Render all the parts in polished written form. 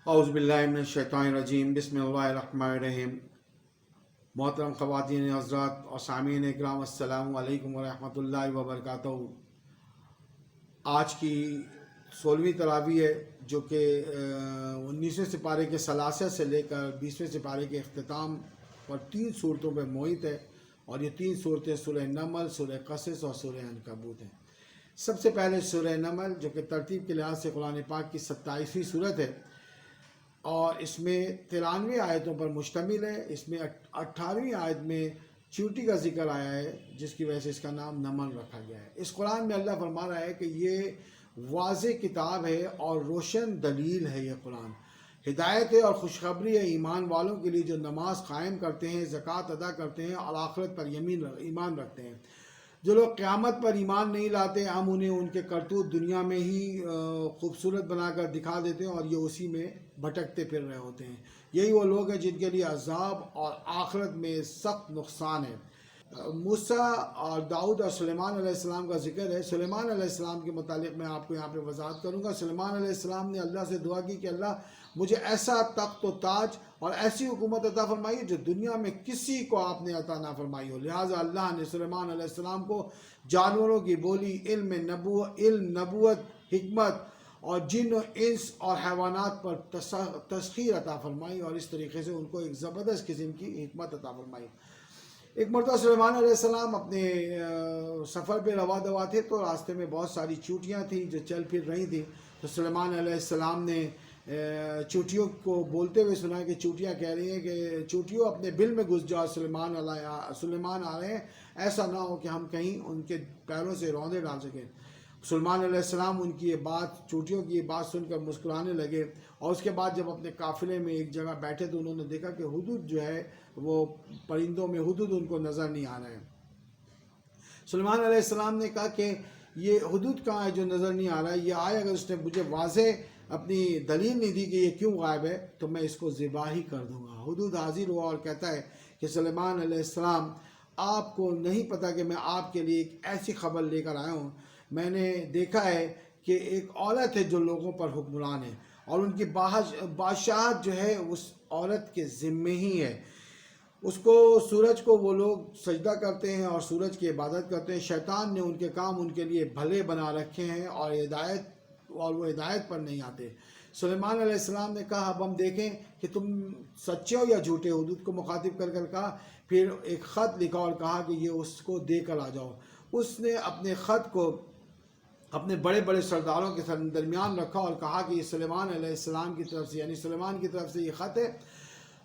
اعوذ باللہ من الشیطان الرجیم بسم اللہ الرحمن الرحیم۔ محترم خواتین حضرات اور سامعین اکرام، السلام علیکم ورحمۃ اللہ وبرکاتہ۔ آج کی 16ویں تراویح ہے جو کہ 19ویں سپارے کے ثلاثہ سے لے کر 20ویں سپارے کے اختتام پر 3 صورتوں پہ محیط ہے، اور یہ 3 صورتیں سورہ نمل، سورہ قصص اور سورہ عنکبوت ہیں۔ سب سے پہلے سورہ نمل جو کہ ترتیب کے لحاظ سے قرآن پاک کی 27ویں صورت ہے، اور اس میں 93 آیتوں پر مشتمل ہے۔ اس میں 18ویں آیت میں چیونٹی کا ذکر آیا ہے، جس کی وجہ سے اس کا نام نمل رکھا گیا ہے۔ اس قرآن میں اللہ فرما رہا ہے کہ یہ واضح کتاب ہے اور روشن دلیل ہے۔ یہ قرآن ہدایت ہے اور خوشخبری ہے ایمان والوں کے لیے جو نماز قائم کرتے ہیں، زکوٰۃ ادا کرتے ہیں اور آخرت پر ایمان رکھتے ہیں۔ جو لوگ قیامت پر ایمان نہیں لاتے، ہم انہیں ان کے کرتوت دنیا میں ہی خوبصورت بنا کر دکھا دیتے ہیں اور یہ اسی میں بھٹکتے پھر رہے ہوتے ہیں۔ یہی وہ لوگ ہیں جن کے لیے عذاب اور آخرت میں سخت نقصان ہے۔ موسیٰ اور داؤد اور سلیمان علیہ السلام کا ذکر ہے۔ سلیمان علیہ السلام کے متعلق میں آپ کو یہاں پہ وضاحت کروں گا۔ سلیمان علیہ السلام نے اللہ سے دعا کی کہ اللہ مجھے ایسا تخت و تاج اور ایسی حکومت عطا فرمائی جو دنیا میں کسی کو آپ نے عطا نہ فرمائی ہو۔ لہٰذا اللہ نے سلیمان علیہ السلام کو جانوروں کی بولی، علم نبوت، حکمت اور جن و انس اور حیوانات پر تسخیر عطا فرمائی، اور اس طریقے سے ان کو ایک زبردست قسم کی حکمت عطا فرمائی۔ ایک مرتبہ سلیمان علیہ السلام اپنے سفر پہ رواں دوا تھے، تو راستے میں بہت ساری چونٹیاں تھیں جو چل پھر رہی تھیں۔ تو سلیمان علیہ السلام نے چونٹیوں کو بولتے ہوئے سنا کہ چونٹیاں کہہ رہی ہیں کہ چونٹیوں اپنے بل میں گھس جاؤ، سلیمان آ رہے ہیں، ایسا نہ ہو کہ ہم کہیں ان کے پیروں سے روندے ڈال سکیں۔ سلیمان علیہ السلام ان کی یہ بات، چونٹیوں کی یہ بات سن کر مسکرانے لگے، اور اس کے بعد جب اپنے قافلے میں ایک جگہ بیٹھے تو انہوں نے دیکھا کہ ہدہد جو ہے وہ پرندوں میں ہدہد ان کو نظر نہیں آ رہا ہے۔ سلیمان علیہ السلام نے کہا کہ یہ ہدہد کہاں ہے جو نظر نہیں آ رہا ہے؟ یہ آئے، اگر اس نے مجھے واضح اپنی دلیل نہیں دی کہ یہ کیوں غائب ہے تو میں اس کو ذبح ہی کر دوں گا۔ ہدہد حاضر ہوا اور کہتا ہے کہ سلیمان علیہ السلام، آپ کو نہیں پتہ کہ میں آپ کے لیے ایک ایسی خبر لے کر آیا ہوں۔ میں نے دیکھا ہے کہ ایک عورت ہے جو لوگوں پر حکمران ہے، اور ان کی بادشاہت جو ہے اس عورت کے ذمے ہی ہے۔ اس کو، سورج کو وہ لوگ سجدہ کرتے ہیں اور سورج کی عبادت کرتے ہیں۔ شیطان نے ان کے کام ان کے لیے بھلے بنا رکھے ہیں، اور وہ ہدایت پر نہیں آتے۔ سلیمان علیہ السلام نے کہا اب ہم دیکھیں کہ تم سچے ہو یا جھوٹے ہو۔ ہدہد کو مخاطب کر کر کہا، پھر ایک خط لکھا اور کہا کہ یہ اس کو دے کر آ جاؤ۔ اس نے اپنے خط کو اپنے بڑے بڑے سرداروں کے درمیان رکھا اور کہا کہ یہ سلیمان علیہ السلام کی طرف سے، یعنی سلیمان کی طرف سے یہ خط ہے،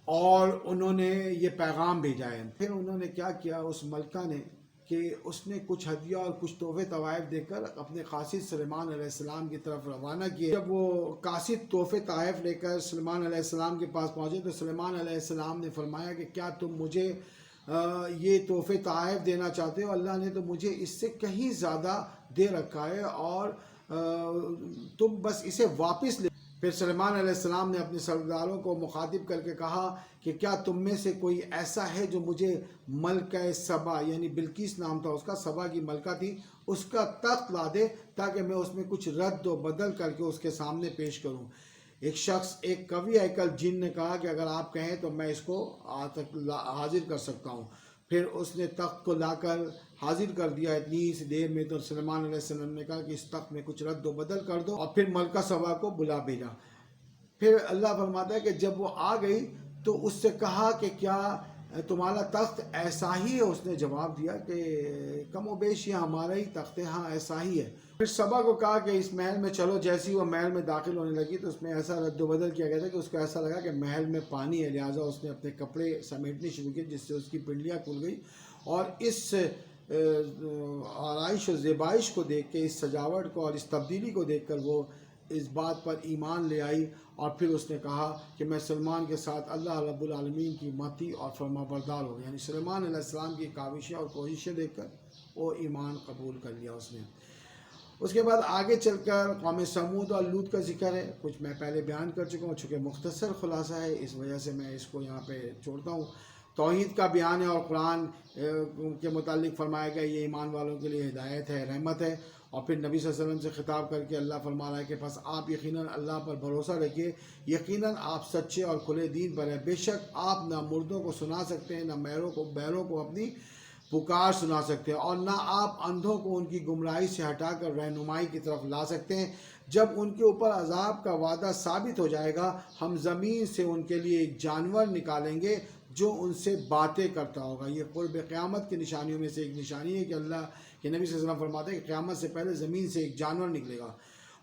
اور انہوں نے یہ پیغام بھیجا ہے۔ پھر انہوں نے کیا کیا اس ملکہ نے کہ اس نے کچھ ہدیہ اور کچھ تحفے تحائف دے کر اپنے قاصد سلیمان علیہ السلام کی طرف روانہ کیے۔ جب وہ قاصد تحفے تحائف لے کر سلیمان علیہ السلام کے پاس پہنچے تو سلیمان علیہ السلام نے فرمایا کہ کیا تم مجھے یہ تحفے تحائف دینا چاہتے ہو؟ اللہ نے تو مجھے اس سے کہیں زیادہ دے رکھا ہے، اور تم بس اسے واپس لے۔ پھر سلیمان علیہ السلام نے اپنے سرداروں کو مخاطب کر کے کہا کہ کیا تم میں سے کوئی ایسا ہے جو مجھے ملکہ سبا، یعنی بلقیس نام تھا اس کا، سبا کی ملکہ تھی، اس کا تخت لا دے تاکہ میں اس میں کچھ رد و بدل کر کے اس کے سامنے پیش کروں۔ ایک شخص، ایک قوی ہیکل جن نے کہا کہ اگر آپ کہیں تو میں اس کو حاضر کر سکتا ہوں۔ پھر اس نے تخت کو لا کر حاضر کر دیا اتنی سی دیر میں، تو سلیمان علیہ السلام نے کہا کہ اس تخت میں کچھ رد و بدل کر دو، اور پھر ملکہ سبا کو بلا بھیجا۔ پھر اللہ فرماتا ہے کہ جب وہ آ گئی تو اس سے کہا کہ کیا تمہارا تخت ایسا ہی ہے؟ اس نے جواب دیا کہ کم و بیش یہ ہمارا ہی تخت ہے، ہاں ایسا ہی ہے۔ پھر سبا کو کہا کہ اس محل میں چلو۔ جیسی وہ محل میں داخل ہونے لگی تو اس میں ایسا رد و بدل کیا گیا تھا کہ اس کو ایسا لگا کہ محل میں پانی ہے، لہٰذا اس نے اپنے کپڑے سمیٹنے شروع کیے، جس سے اس کی پنڈلیاں کھل گئی، اور اس آرائش و زیبائش کو دیکھ کے، اس سجاوٹ کو اور اس تبدیلی کو دیکھ کر وہ اس بات پر ایمان لے آئی، اور پھر اس نے کہا کہ میں سلیمان کے ساتھ اللہ رب العالمین کی ماتی اور فرما بردار ہو گیا۔ یعنی سلیمان علیہ السلام کی کاوشیں اور کوششیں دیکھ کر وہ ایمان قبول کر لیا اس نے۔ اس کے بعد آگے چل کر قوم سمود اور لوط کا ذکر ہے۔ کچھ میں پہلے بیان کر چکا ہوں، چونکہ مختصر خلاصہ ہے اس وجہ سے میں اس کو یہاں پہ چھوڑتا ہوں۔ توحید کا بیان ہے، اور قرآن کے متعلق فرمایا گیا یہ ایمان والوں کے لیے ہدایت ہے، رحمت ہے، اور پھر نبی صلی اللہ علیہ وسلم سے خطاب کر کے اللہ فرما رہا ہے کہ پس آپ یقیناً اللہ پر بھروسہ رکھیے، یقیناً آپ سچے اور کھلے دین پر ہیں، بے شک آپ نہ مردوں کو سنا سکتے ہیں، نہ بیروں کو اپنی پکار سنا سکتے ہیں، اور نہ آپ اندھوں کو ان کی گمراہی سے ہٹا کر رہنمائی کی طرف لا سکتے ہیں۔ جب ان کے اوپر عذاب کا وعدہ ثابت ہو جائے گا، ہم زمین سے ان کے لیے ایک جانور نکالیں گے جو ان سے باتیں کرتا ہوگا۔ یہ قرب قیامت کی نشانیوں میں سے ایک نشانی ہے کہ اللہ کے نبی صلی اللہ علیہ وسلم فرماتے ہیں کہ قیامت سے پہلے زمین سے ایک جانور نکلے گا،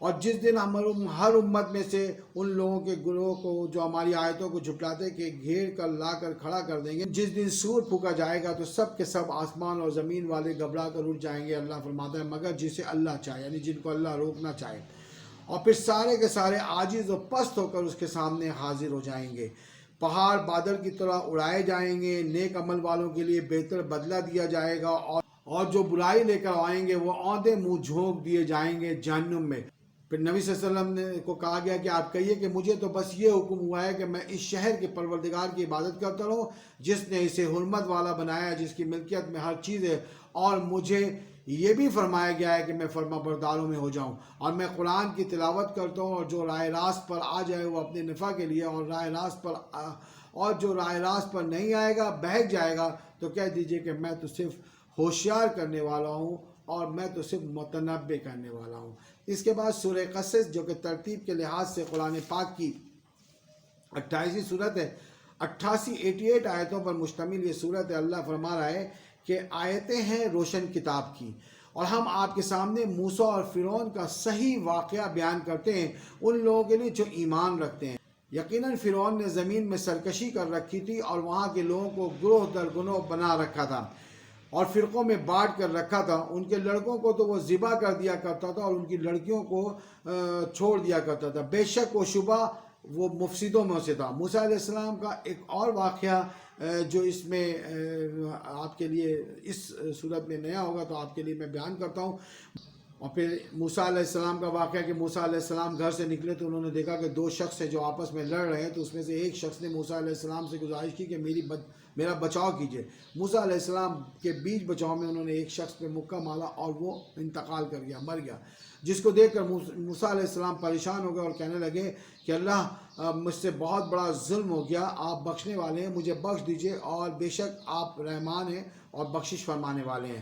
اور جس دن ہم ہر امت میں سے ان لوگوں کے گروہ کو جو ہماری آیتوں کو جھٹلاتے کہ گھیر کر لا کر کھڑا کر دیں گے۔ جس دن سور پھونکا جائے گا تو سب کے سب آسمان اور زمین والے گھبرا کر اٹھ جائیں گے، اللہ فرماتا ہے، مگر جسے اللہ چاہے، یعنی جن کو اللہ روکنا چاہے، اور پھر سارے کے سارے عاجز و پست ہو کر اس کے سامنے حاضر ہو جائیں گے۔ پہاڑ بادل کی طرح اڑائے جائیں گے، نیک عمل والوں کے لیے بہتر بدلہ دیا جائے گا، اور جو برائی لے کر آئیں گے وہ اوندے منہ جھونک دیے جائیں گے جہنم میں۔ پھر نبی صلی اللہ علیہ وسلم کو کہا گیا کہ آپ کہیے کہ مجھے تو بس یہ حکم ہوا ہے کہ میں اس شہر کے پروردگار کی عبادت کرتا رہوں جس نے اسے حرمت والا بنایا ہے، جس کی ملکیت میں ہر چیز ہے، اور مجھے یہ بھی فرمایا گیا ہے کہ میں فرما برداروں میں ہو جاؤں، اور میں قرآن کی تلاوت کرتا ہوں، اور جو راہ راست پر آ جائے وہ اپنے نفع کے لیے، اور جو راہ راست پر نہیں آئے گا، بہک جائے گا، تو کہہ دیجئے کہ میں تو صرف ہوشیار کرنے والا ہوں اور میں تو صرف متنبع کرنے والا ہوں۔ اس کے بعد سورہ قصص، جو کہ ترتیب کے لحاظ سے قرآن پاک کی 28ویں صورت ہے، 88 آیتوں پر مشتمل یہ صورت ہے۔ اللہ فرما رہا ہے کہ آیتیں ہیں روشن کتاب کی، اور ہم آپ کے سامنے موسیٰ اور فرعون کا صحیح واقعہ بیان کرتے ہیں ان لوگوں کے لیے جو ایمان رکھتے ہیں۔ یقیناً فرعون نے زمین میں سرکشی کر رکھی تھی اور وہاں کے لوگوں کو گروہ در گروہ بنا رکھا تھا اور فرقوں میں بانٹ کر رکھا تھا۔ ان کے لڑکوں کو تو وہ ذبح کر دیا کرتا تھا اور ان کی لڑکیوں کو چھوڑ دیا کرتا تھا، بے شک وہ شبہ وہ مفسدوں میں سے تھا۔ موسیٰ علیہ السلام کا ایک اور واقعہ جو اس میں آپ کے لیے اس صورت میں نیا ہوگا تو آپ کے لیے میں بیان کرتا ہوں۔ اور پھر موسیٰ علیہ السلام کا واقعہ کہ موسیٰ علیہ السلام گھر سے نکلے تو انہوں نے دیکھا کہ دو شخص ہیں جو آپس میں لڑ رہے ہیں، تو اس میں سے ایک شخص نے موسیٰ علیہ السلام سے گزارش کی کہ میرا بچاؤ کیجئے۔ موسیٰ علیہ السلام کے بیچ بچاؤ میں انہوں نے ایک شخص پہ مکہ مارا اور وہ انتقال کر گیا، مر گیا، جس کو دیکھ کر موسیٰ علیہ السلام پریشان ہو گئے اور کہنے لگے کہ اللہ مجھ سے بہت بڑا ظلم ہو گیا، آپ بخشنے والے ہیں، مجھے بخش دیجئے، اور بے شک آپ رحمان ہیں اور بخشش فرمانے والے ہیں۔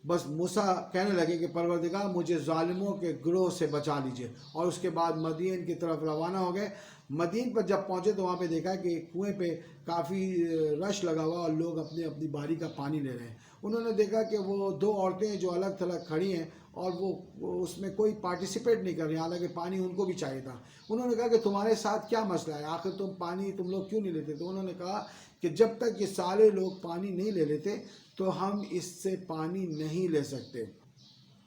بس موسیٰ کہنے لگے کہ پروردگار مجھے ظالموں کے گروہ سے بچا لیجئے، اور اس کے بعد مدین کی طرف روانہ ہو گئے۔ مدین پر جب پہنچے تو وہاں پہ دیکھا کہ کنویں پہ کافی رش لگا ہوا اور لوگ اپنی اپنی باری کا پانی لے رہے ہیں۔ انہوں نے دیکھا کہ وہ دو عورتیں جو الگ تھلگ کھڑی ہیں اور وہ اس میں کوئی پارٹیسپیٹ نہیں کر رہی، حالانکہ پانی ان کو بھی چاہیے تھا۔ انہوں نے کہا کہ تمہارے ساتھ کیا مسئلہ ہے، آخر تم لوگ کیوں نہیں لیتے؟ تو انہوں نے کہا کہ جب تک یہ سارے لوگ پانی نہیں لے لیتے تو ہم اس سے پانی نہیں لے سکتے،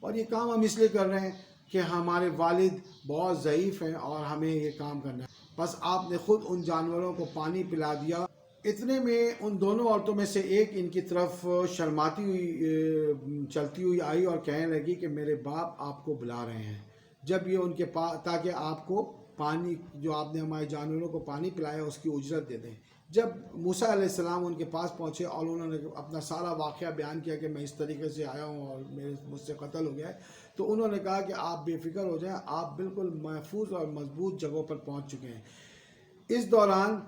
اور یہ کام ہم اس لیے کر رہے ہیں کہ ہمارے والد بہت ضعیف ہیں اور ہمیں یہ کام کرنا ہے۔ بس آپ نے خود ان جانوروں کو پانی پلا دیا۔ اتنے میں ان دونوں عورتوں میں سے ایک ان کی طرف شرماتی ہوئی چلتی ہوئی آئی اور کہنے لگی کہ میرے باپ آپ کو بلا رہے ہیں، جب یہ ان کے پاس تاکہ آپ کو پانی جو آپ نے ہمارے جانوروں کو پانی پلایا اس کی اجرت دے دیں۔ جب موسیٰ علیہ السلام ان کے پاس پہنچے اور انہوں نے اپنا سارا واقعہ بیان کیا کہ میں اس طریقے سے آیا ہوں اور مجھ سے قتل ہو گیا ہے، تو انہوں نے کہا کہ آپ بے فکر ہو جائیں، آپ بالکل محفوظ اور مضبوط جگہوں پر پہنچ چکے ہیں۔ اس دوران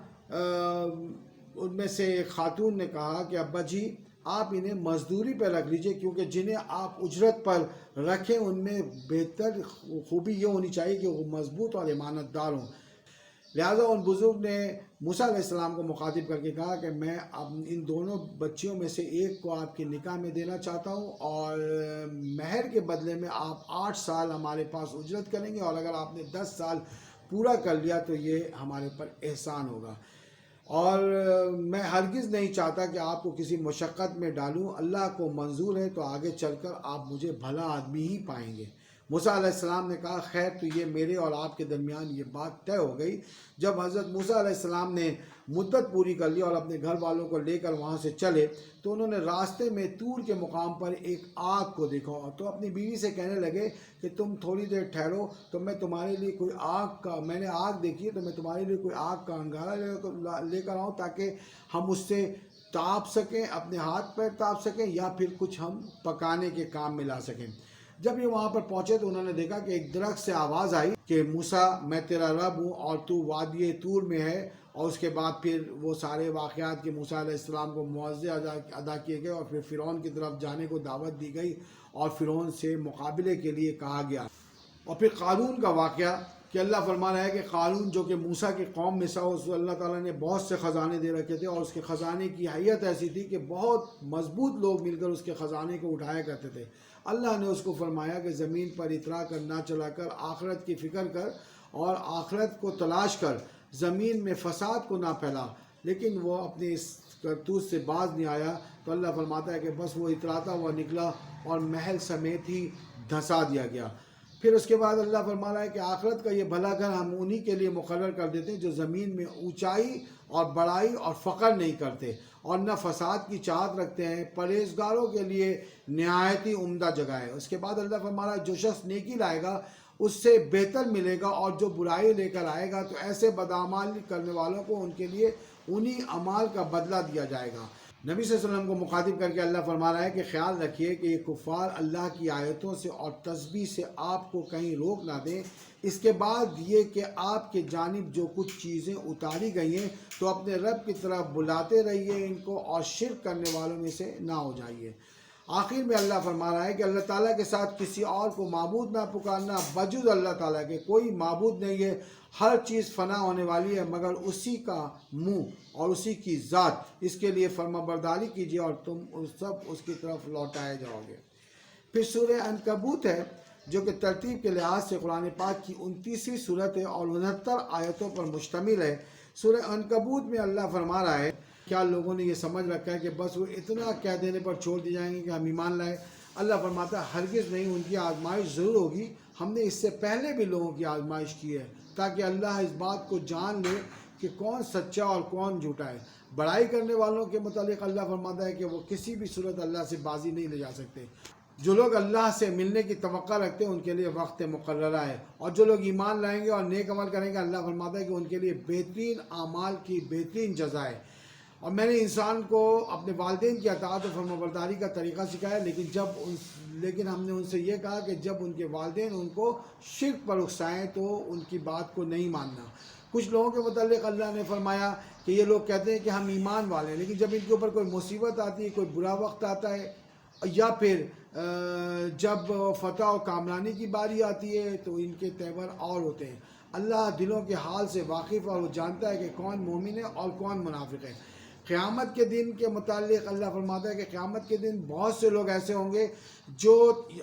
ان میں سے ایک خاتون نے کہا کہ ابا جی آپ انہیں مزدوری پہ رکھ لیجئے، کیونکہ جنہیں آپ اجرت پر رکھیں ان میں بہتر خوبی یہ ہونی چاہیے کہ وہ مضبوط اور امانت دار ہوں۔ لہٰذا ان بزرگ نے موسیٰ علیہ السلام کو مخاطب کر کے کہا کہ میں ان دونوں بچیوں میں سے ایک کو آپ کے نکاح میں دینا چاہتا ہوں، اور مہر کے بدلے میں آپ 8 سال ہمارے پاس اجرت کریں گے، اور اگر آپ نے 10 سال پورا کر لیا تو یہ ہمارے پر احسان ہوگا، اور میں ہرگز نہیں چاہتا کہ آپ کو کسی مشقت میں ڈالوں، اللہ کو منظور ہے تو آگے چل کر آپ مجھے بھلا آدمی ہی پائیں گے۔ موسیٰ علیہ السلام نے کہا خیر تو یہ میرے اور آپ کے درمیان یہ بات طے ہو گئی۔ جب حضرت موسیٰ علیہ السلام نے مدت پوری کر لی اور اپنے گھر والوں کو لے کر وہاں سے چلے تو انہوں نے راستے میں طور کے مقام پر ایک آگ کو دیکھا، تو اپنی بیوی سے کہنے لگے کہ تم تھوڑی دیر ٹھہرو تو میں تمہارے لیے میں نے آگ دیکھی ہے تو میں تمہارے لیے کوئی آگ کا انگارہ لے کر آؤں تاکہ ہم اس سے تاپ سکیں، اپنے ہاتھ پیر تاپ سکیں یا پھر کچھ ہم پکانے کے کام میں لا سکیں۔ جب یہ وہاں پر پہنچے تو انہوں نے دیکھا کہ ایک درخت سے آواز آئی کہ موسیٰ میں تیرا رب ہوں اور تو وادی طور میں ہے، اور اس کے بعد پھر وہ سارے واقعات کے موسیٰ علیہ السلام کو معاوضے ادا کیے گئے، اور پھر فرعون کی طرف جانے کو دعوت دی گئی اور فرعون سے مقابلے کے لیے کہا گیا۔ اور پھر قارون کا واقعہ کہ اللہ فرما رہا ہے کہ قارون جو کہ موسیٰ کی قوم میں تھا، اس کو اللہ تعالیٰ نے بہت سے خزانے دے رکھے تھے، اور اس کے خزانے کی حیت ایسی تھی کہ بہت مضبوط لوگ مل کر اس کے خزانے کو اٹھایا کرتے تھے۔ اللہ نے اس کو فرمایا کہ زمین پر اترا کر نہ چلا کر، آخرت کی فکر کر اور آخرت کو تلاش کر، زمین میں فساد کو نہ پھیلا، لیکن وہ اپنی اس کرتوت سے باز نہیں آیا۔ تو اللہ فرماتا ہے کہ بس وہ اتراتا ہوا نکلا اور محل سمیت ہی دھنسا دیا گیا۔ پھر اس کے بعد اللہ فرما رہا ہے کہ آخرت کا یہ بھلا گھر ہم انہی کے لیے مقرر کر دیتے ہیں جو زمین میں اونچائی اور بڑائی اور فقر نہیں کرتے اور نہ فساد کی چاہت رکھتے ہیں، پرہیزگاروں کے لیے نہایت ہی عمدہ جگہ ہے۔ اس کے بعد اللہ فرما رہا ہے جو شخص نیکی لائے گا اس سے بہتر ملے گا، اور جو برائی لے کر آئے گا تو ایسے بدعمال کرنے والوں کو ان کے لیے انہی اعمال کا بدلہ دیا جائے گا۔ نبی صلی اللہ علیہ وسلم کو مخاطب کر کے اللہ فرما رہا ہے کہ خیال رکھیے کہ یہ کفار اللہ کی آیتوں سے اور تسبیح سے آپ کو کہیں روک نہ دیں، اس کے بعد یہ کہ آپ کے جانب جو کچھ چیزیں اتاری گئی ہیں تو اپنے رب کی طرف بلاتے رہیے ان کو، اور شرک کرنے والوں میں سے نہ ہو جائیے۔ آخر میں اللہ فرما رہا ہے کہ اللہ تعالیٰ کے ساتھ کسی اور کو معبود نہ پکارنا، بجز اللہ تعالیٰ کے کوئی معبود نہیں ہے۔ ہر چیز فنا ہونے والی ہے مگر اسی کا منہ اور اسی کی ذات، اس کے لیے فرما برداری کیجیے اور تم سب اس کی طرف لوٹائے جاؤ گے۔ پھر سورہ عنکبوت ہے جو کہ ترتیب کے لحاظ سے قرآن پاک کی 29ویں صورت ہے اور 69 آیتوں پر مشتمل ہے۔ سورہ عنکبوت میں اللہ فرما رہا ہے کیا لوگوں نے یہ سمجھ رکھا ہے کہ بس وہ اتنا کہہ دینے پر چھوڑ دی جائیں گے کہ ہم ایمان لائے؟ اللہ فرماتا ہے ہرگز نہیں، ان کی آزمائش ضرور ہوگی۔ ہم نے اس سے پہلے بھی لوگوں کی آزمائش کی ہے تاکہ اللہ اس بات کو جان لے کہ کون سچا اور کون جھوٹا ہے۔ بڑائی کرنے والوں کے متعلق اللہ فرماتا ہے کہ وہ کسی بھی صورت اللہ سے بازی نہیں لے جا سکتے۔ جو لوگ اللہ سے ملنے کی توقع رکھتے ہیں ان کے لیے وقت مقررہ ہے، اور جو لوگ ایمان لائیں گے اور نیک عمل کریں گے اللہ فرماتا ہے کہ ان کے لیے بہترین اعمال کی بہترین جزا ہے۔ اور میں نے انسان کو اپنے والدین کی اطاعت و فرمانبرداری کا طریقہ سکھایا، لیکن ہم نے ان سے یہ کہا کہ جب ان کے والدین ان کو شرک پر اکسائیں تو ان کی بات کو نہیں ماننا۔ کچھ لوگوں کے متعلق اللہ نے فرمایا کہ یہ لوگ کہتے ہیں کہ ہم ایمان والے ہیں، لیکن جب ان کے اوپر کوئی مصیبت آتی ہے، کوئی برا وقت آتا ہے، یا پھر جب فتح و کامرانی کی باری آتی ہے تو ان کے تیور اور ہوتے ہیں۔ اللہ دلوں کے حال سے واقف اور وہ جانتا ہے کہ کون مومن ہے اور کون منافق ہے۔ قیامت کے دن کے متعلق اللہ فرماتا ہے کہ قیامت کے دن بہت سے لوگ ایسے ہوں گے جو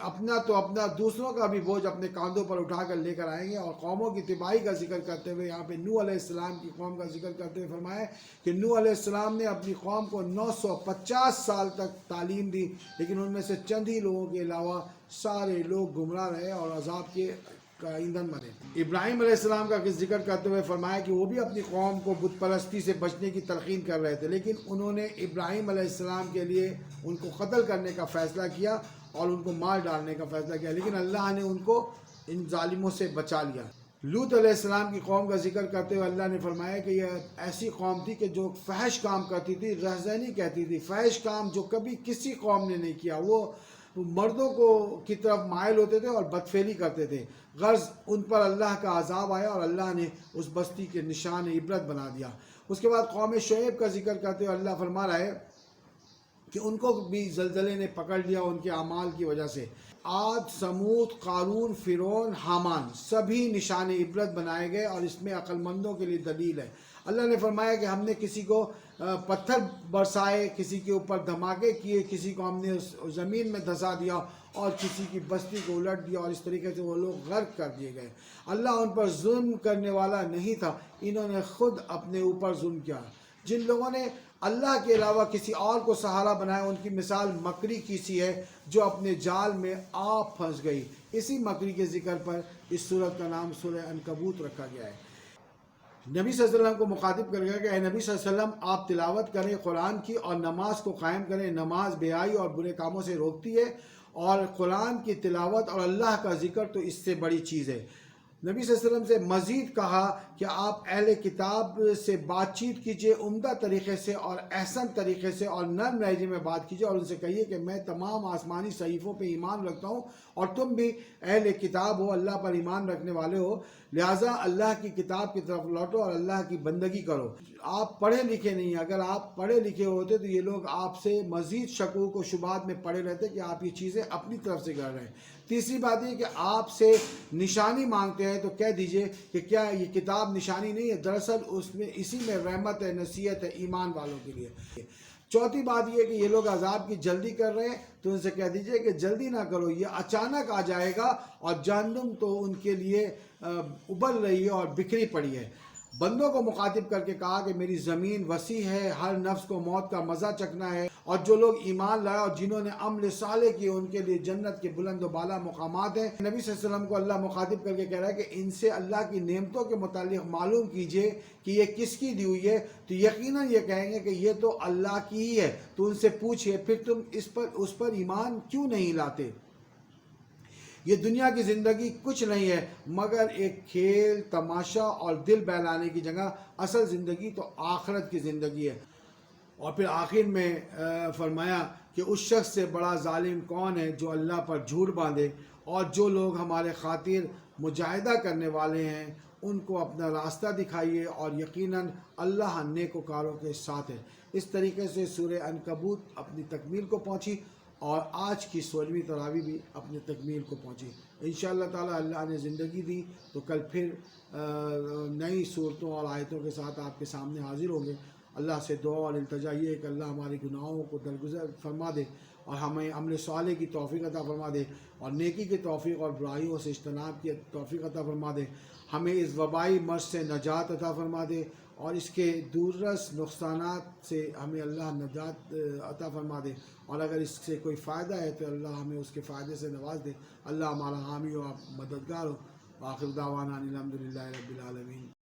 اپنا دوسروں کا بھی بوجھ اپنے کاندھوں پر اٹھا کر لے کر آئیں گے۔ اور قوموں کی تباہی کا ذکر کرتے ہوئے یہاں پہ نوح علیہ السلام کی قوم کا ذکر کرتے ہوئے فرمایا کہ نوح علیہ السلام نے اپنی قوم کو 950 سال تک تعلیم دی، لیکن ان میں سے چند ہی لوگوں کے علاوہ سارے لوگ گمراہ رہے اور عذاب کے کا ایندھن بنے۔ ابراہیم علیہ السلام کا ذکر کرتے ہوئے فرمایا کہ وہ بھی اپنی قوم کو بت پرستی سے بچنے کی تلقین کر رہے تھے، لیکن انہوں نے ابراہیم علیہ السلام کے لیے ان کو قتل کرنے کا فیصلہ کیا اور ان کو مار ڈالنے کا فیصلہ کیا، لیکن اللہ نے ان کو ان ظالموں سے بچا لیا۔ لوط علیہ السلام کی قوم کا ذکر کرتے ہوئے اللہ نے فرمایا کہ یہ ایسی قوم تھی کہ جو فحش کام کرتی تھی، رہزنی کہتی تھی، فحش کام جو کبھی کسی قوم نے نہیں کیا۔ وہ مردوں کی طرف مائل ہوتے تھے اور بدفعلی کرتے تھے، غرض ان پر اللہ کا عذاب آیا اور اللہ نے اس بستی کے نشان عبرت بنا دیا۔ اس کے بعد قوم شعیب کا ذکر کرتے ہوئے اللہ فرما رہا ہے کہ ان کو بھی زلزلے نے پکڑ لیا ان کے اعمال کی وجہ سے۔ عاد، سمود، قارون، فرعون، حامان سبھی نشان عبرت بنائے گئے اور اس میں عقل مندوں کے لیے دلیل ہے۔ اللہ نے فرمایا کہ ہم نے کسی کو پتھر برسائے، کسی کے اوپر دھماکے کیے، کسی کو ہم نے زمین میں دھسا دیا اور کسی کی بستی کو الٹ دیا، اور اس طریقے سے وہ لوگ غرق کر دیے گئے۔ اللہ ان پر ظلم کرنے والا نہیں تھا، انہوں نے خود اپنے اوپر ظلم کیا۔ جن لوگوں نے اللہ کے علاوہ کسی اور کو سہارا بنایا ان کی مثال مکڑی کی سی ہے جو اپنے جال میں آپ پھنس گئی۔ اسی مکڑی کے ذکر پر اس سورت کا نام سورہ عنکبوت رکھا گیا ہے۔ نبی صلی اللہ علیہ وسلم کو مخاطب کر گیا کہ اے نبی صلی اللہ علیہ وسلم آپ تلاوت کریں قرآن کی اور نماز کو قائم کریں۔ نماز بے حیائی اور برے کاموں سے روکتی ہے، اور قرآن کی تلاوت اور اللہ کا ذکر تو اس سے بڑی چیز ہے۔ نبی صلی اللہ علیہ وسلم سے مزید کہا کہ آپ اہل کتاب سے بات چیت کیجئے عمدہ طریقے سے اور احسن طریقے سے اور نرم لہجے میں بات کیجئے، اور ان سے کہیے کہ میں تمام آسمانی صحیفوں پہ ایمان رکھتا ہوں اور تم بھی اہل کتاب ہو، اللہ پر ایمان رکھنے والے ہو، لہٰذا اللہ کی کتاب کی طرف لوٹو اور اللہ کی بندگی کرو۔ آپ پڑھے لکھے نہیں، اگر آپ پڑھے لکھے ہوتے تو یہ لوگ آپ سے مزید شکوک و شبہات میں پڑے رہتے کہ آپ یہ چیزیں اپنی طرف سے کر رہے ہیں۔ تیسری بات یہ کہ آپ سے نشانی مانگتے ہیں تو کہہ دیجئے کہ کیا یہ کتاب نشانی نہیں ہے، دراصل اسی میں رحمت ہے، نصیحت ہے ایمان والوں کے لیے۔ چوتھی بات یہ کہ یہ لوگ عذاب کی جلدی کر رہے ہیں تو ان سے کہہ دیجئے کہ جلدی نہ کرو، یہ اچانک آ جائے گا اور جہنم تو ان کے لیے ابل رہی ہے اور بکھری پڑی ہے۔ بندوں کو مخاطب کر کے کہا کہ میری زمین وسیع ہے، ہر نفس کو موت کا مزہ چکھنا ہے، اور جو لوگ ایمان لائے اور جنہوں نے عمل صالح کیے ان کے لیے جنت کے بلند و بالا مقامات ہیں۔ نبی صلی اللہ علیہ وسلم کو اللہ مخاطب کر کے کہہ رہا ہے کہ ان سے اللہ کی نعمتوں کے متعلق معلوم کیجئے کہ یہ کس کی دی ہوئی ہے، تو یقیناً یہ کہیں گے کہ یہ تو اللہ کی ہی ہے۔ تو ان سے پوچھئے پھر تم اس پر ایمان کیوں نہیں لاتے؟ یہ دنیا کی زندگی کچھ نہیں ہے مگر ایک کھیل تماشا اور دل بہلانے کی جگہ، اصل زندگی تو آخرت کی زندگی ہے۔ اور پھر آخر میں فرمایا کہ اس شخص سے بڑا ظالم کون ہے جو اللہ پر جھوٹ باندھے، اور جو لوگ ہمارے خاطر مجاہدہ کرنے والے ہیں ان کو اپنا راستہ دکھائیے، اور یقیناً اللہ نیکوکاروں کے ساتھ ہے۔ اس طریقے سے سورہ عنکبوت اپنی تکمیل کو پہنچی اور آج کی 16ویں تراویح بھی اپنی تکمیل کو پہنچی۔ انشاءاللہ تعالی اللہ نے زندگی دی تو کل پھر نئی صورتوں اور آیتوں کے ساتھ آپ کے سامنے حاضر ہوں گے۔ اللہ سے دعا اور التجا یہ ہے کہ اللہ ہمارے گناہوں کو درگزر فرما دے اور ہمیں عمل صالح کی توفیق عطا فرما دے، اور نیکی کی توفیق اور برائیوں سے اجتناب کی توفیق عطا فرما دے، ہمیں اس وبائی مرض سے نجات عطا فرما دے، اور اس کے دوررس نقصانات سے ہمیں اللہ نجات عطا فرما دے، اور اگر اس سے کوئی فائدہ ہے تو اللہ ہمیں اس کے فائدے سے نواز دے۔ اللہ ہمارا حامی و مددگار ہو۔ آخر دعوانا الحمدللہ رب العالمین۔